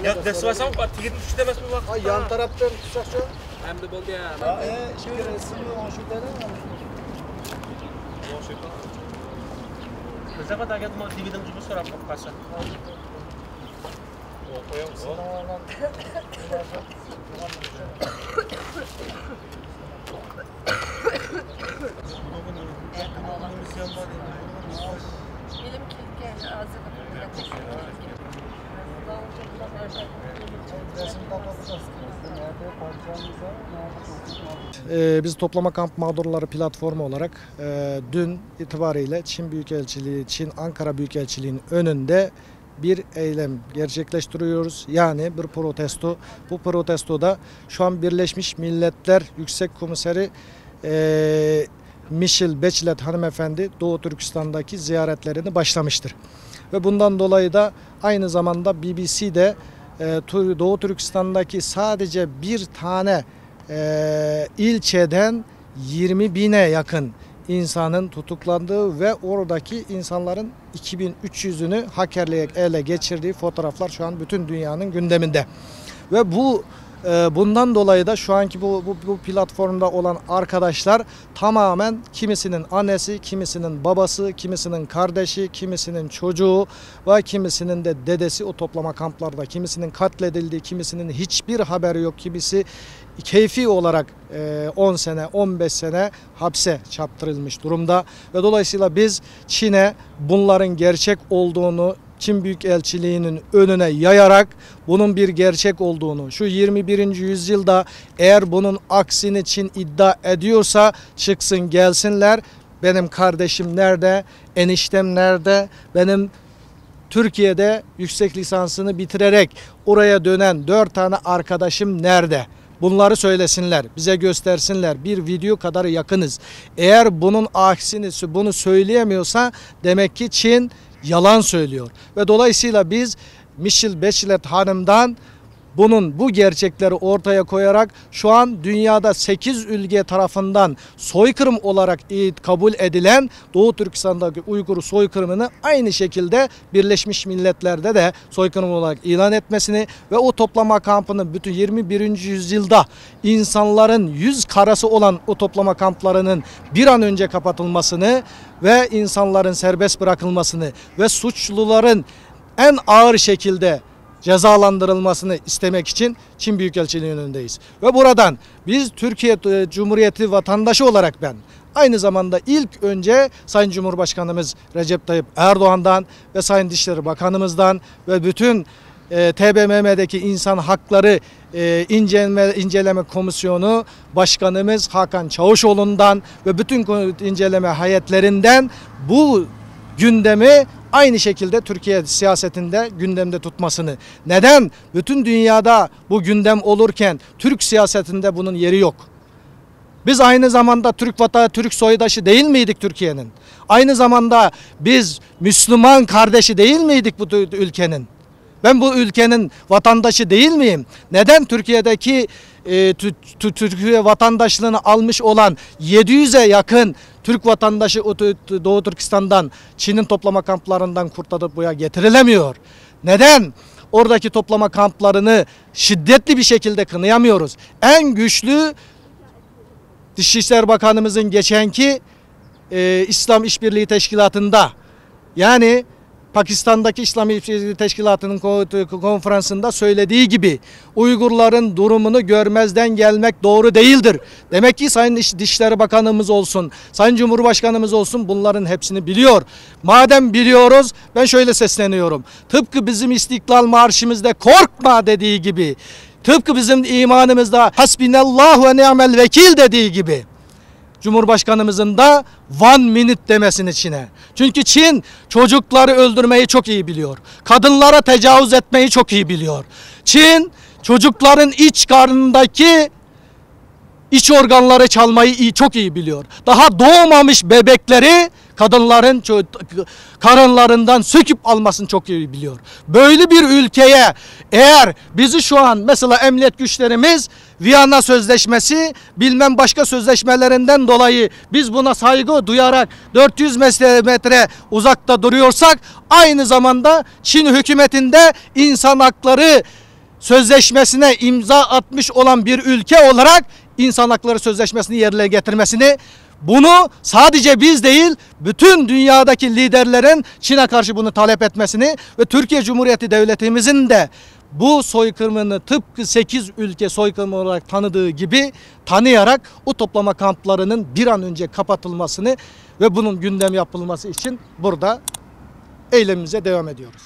Ya desivasam tigit uçtu demez mi bak? Yan taraftan tutsak şu. Hem de buldu ya. Şimdi resmi o şu tane mi? Bize kadar geldim o dividend gibi sorar bakasa. O koyalım. Biz Toplama Kamp Mağdurları platformu olarak dün itibariyle Çin Büyükelçiliği, Çin Ankara Büyükelçiliği'nin önünde bir eylem gerçekleştiriyoruz. Yani bir protesto. Bu protestoda şu an Birleşmiş Milletler Yüksek Komiseri Michelle Bachelet hanımefendi Doğu Türkistan'daki ziyaretlerini başlamıştır. Ve bundan dolayı da aynı zamanda BBC'de Doğu Türkistan'daki sadece bir tane ilçeden 20 bine yakın insanın tutuklandığı ve oradaki insanların 2300'ünü hackerliğe ele geçirdiği fotoğraflar şu an bütün dünyanın gündeminde. Ve bundan dolayı da şu anki bu platformda olan arkadaşlar tamamen kimisinin annesi, kimisinin babası, kimisinin kardeşi, kimisinin çocuğu ve kimisinin de dedesi o toplama kamplarda, kimisinin katledildiği, kimisinin hiçbir haberi yok, kimisi keyfi olarak 10 sene, 15 sene hapse çarptırılmış durumda. Ve dolayısıyla biz Çin'e bunların gerçek olduğunu Çin Büyükelçiliği'nin önüne yayarak bunun bir gerçek olduğunu, şu 21. yüzyılda eğer bunun aksini Çin iddia ediyorsa çıksın gelsinler. Benim kardeşim nerede, eniştem nerede, benim Türkiye'de yüksek lisansını bitirerek oraya dönen 4 tane arkadaşım nerede? Bunları söylesinler, bize göstersinler. Bir video kadar yakınız. Eğer bunun aksini bunu söyleyemiyorsa demek ki Çin yalan söylüyor. Ve dolayısıyla biz Michelle Bachelet hanımdan bu gerçekleri ortaya koyarak şu an dünyada 8 ülke tarafından soykırım olarak kabul edilen Doğu Türkistan'daki Uygur soykırımını aynı şekilde Birleşmiş Milletler'de de soykırım olarak ilan etmesini ve o toplama kampının bütün 21. yüzyılda insanların yüz karası olan o toplama kamplarının bir an önce kapatılmasını ve insanların serbest bırakılmasını ve suçluların en ağır şekilde cezalandırılmasını istemek için Çin Büyükelçiliği'nin önündeyiz. Ve buradan biz Türkiye Cumhuriyeti vatandaşı olarak ben aynı zamanda ilk önce Sayın Cumhurbaşkanımız Recep Tayyip Erdoğan'dan ve Sayın Dışişleri Bakanımızdan ve bütün TBMM'deki insan hakları inceleme komisyonu başkanımız Hakan Çavuşoğlu'ndan ve bütün inceleme heyetlerinden bu gündemi aynı şekilde Türkiye siyasetinde gündemde tutmasını. Neden? Bütün dünyada bu gündem olurken Türk siyasetinde bunun yeri yok. Biz aynı zamanda Türk soydaşı değil miydik Türkiye'nin? Aynı zamanda biz Müslüman kardeşi değil miydik bu ülkenin? Ben bu ülkenin vatandaşı değil miyim? Neden Türkiye'deki Türkiye vatandaşlığını almış olan 700'e yakın Türk vatandaşı Doğu Türkistan'dan, Çin'in toplama kamplarından kurtarılıp buraya getirilemiyor? Neden? Oradaki toplama kamplarını şiddetli bir şekilde kınayamıyoruz. En güçlü Dışişleri Bakanımızın geçenki İslam İşbirliği Teşkilatı'nda, yani Pakistan'daki İslam İşbirliği Teşkilatı'nın konferansında söylediği gibi Uygurların durumunu görmezden gelmek doğru değildir. Demek ki Sayın Dışişleri Bakanımız olsun, Sayın Cumhurbaşkanımız olsun bunların hepsini biliyor. Madem biliyoruz, ben şöyle sesleniyorum. Tıpkı bizim İstiklal Marşımızda korkma dediği gibi, tıpkı bizim imanımızda hasbinallahu ve ni'mel vekil dediği gibi, Cumhurbaşkanımızın da one minute demesin içine. Çünkü Çin çocukları öldürmeyi çok iyi biliyor. Kadınlara tecavüz etmeyi çok iyi biliyor. Çin çocukların iç karnındaki iç organları çalmayı çok iyi biliyor. Daha doğmamış bebekleri kadınların karınlarından söküp almasını çok iyi biliyor. Böyle bir ülkeye eğer bizi şu an mesela emniyet güçlerimiz Viyana Sözleşmesi bilmem başka sözleşmelerinden dolayı biz buna saygı duyarak 400 metre uzakta duruyorsak aynı zamanda Çin hükümetinde insan hakları sözleşmesine imza atmış olan bir ülke olarak insan hakları sözleşmesini yerine getirmesini, bunu sadece biz değil bütün dünyadaki liderlerin Çin'e karşı bunu talep etmesini ve Türkiye Cumhuriyeti Devletimizin de bu soykırımını tıpkı 8 ülke soykırımı olarak tanıdığı gibi tanıyarak o toplama kamplarının bir an önce kapatılmasını ve bunun gündem yapılması için burada eylemimize devam ediyoruz.